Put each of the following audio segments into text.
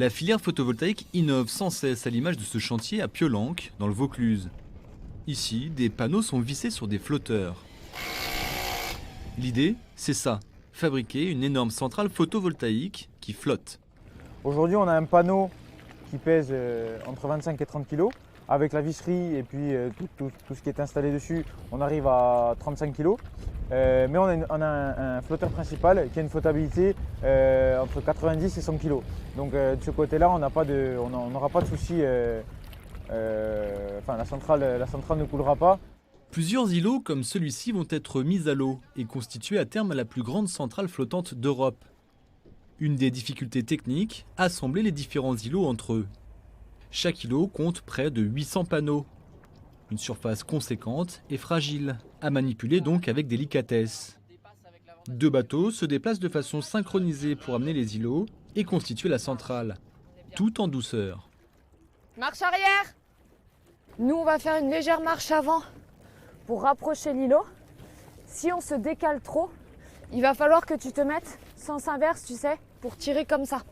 La filière photovoltaïque innove sans cesse à l'image de ce chantier à Piolenc, dans le Vaucluse. Ici, des panneaux sont vissés sur des flotteurs. L'idée, c'est ça, fabriquer une énorme centrale photovoltaïque qui flotte. Aujourd'hui, on a un panneau qui pèse entre 25 et 30 kg. Avec la visserie et puis tout ce qui est installé dessus, on arrive à 35 kg. Mais on a un flotteur principal qui a une flottabilité entre 90 et 100 kg. Donc de ce côté-là, on n'aura pas de souci. La centrale ne coulera pas. Plusieurs îlots comme celui-ci vont être mis à l'eau et constituer à terme la plus grande centrale flottante d'Europe. Une des difficultés techniques, assembler les différents îlots entre eux. Chaque îlot compte près de 800 panneaux. Une surface conséquente et fragile, à manipuler donc avec délicatesse. 2 bateaux se déplacent de façon synchronisée pour amener les îlots et constituer la centrale, tout en douceur. Marche arrière. Nous, on va faire une légère marche avant pour rapprocher l'îlot. Si on se décale trop, il va falloir que tu te mettes sens inverse, tu sais, pour tirer comme ça.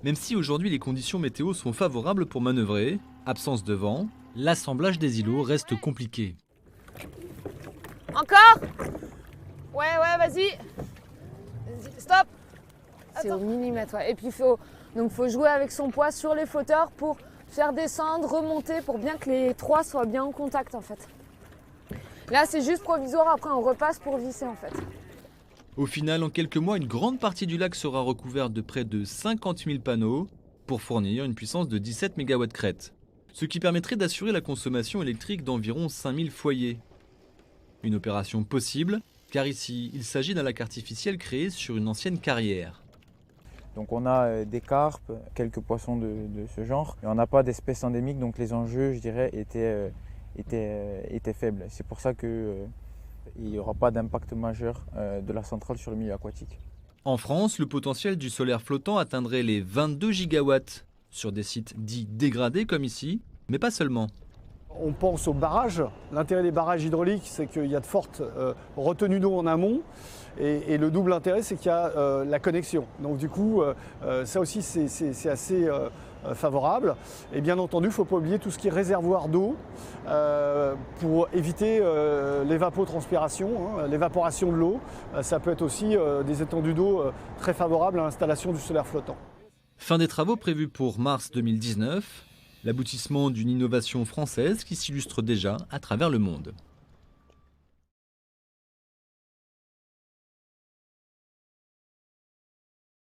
Même si aujourd'hui les conditions météo sont favorables pour manœuvrer, absence de vent, l'assemblage des îlots reste compliqué. Encore. Ouais, vas-y. Stop. C'est au millimètre, ouais. Et puis il faut jouer avec son poids sur les flotteurs pour faire descendre, remonter, pour bien que les 3 soient bien en contact en fait. Là c'est juste provisoire, après on repasse pour visser en fait. Au final, en quelques mois, une grande partie du lac sera recouverte de près de 50 000 panneaux pour fournir une puissance de 17 MW crête, ce qui permettrait d'assurer la consommation électrique d'environ 5000 foyers. Une opération possible, car ici, il s'agit d'un lac artificiel créé sur une ancienne carrière. Donc on a des carpes, quelques poissons de ce genre, et on n'a pas d'espèces endémiques, donc les enjeux, je dirais, étaient faibles. C'est pour ça qu'il n'y aura pas d'impact majeur de la centrale sur le milieu aquatique. En France, le potentiel du solaire flottant atteindrait les 22 gigawatts sur des sites dits dégradés comme ici, mais pas seulement. On pense aux barrages. L'intérêt des barrages hydrauliques, c'est qu'il y a de fortes retenues d'eau en amont. Et le double intérêt, c'est qu'il y a la connexion. Donc du coup, ça aussi, c'est assez favorable. Et bien entendu, il ne faut pas oublier tout ce qui est réservoir d'eau pour éviter l'évapotranspiration, l'évaporation de l'eau. Ça peut être aussi des étendues d'eau très favorables à l'installation du solaire flottant. Fin des travaux prévus pour mars 2019, l'aboutissement d'une innovation française qui s'illustre déjà à travers le monde.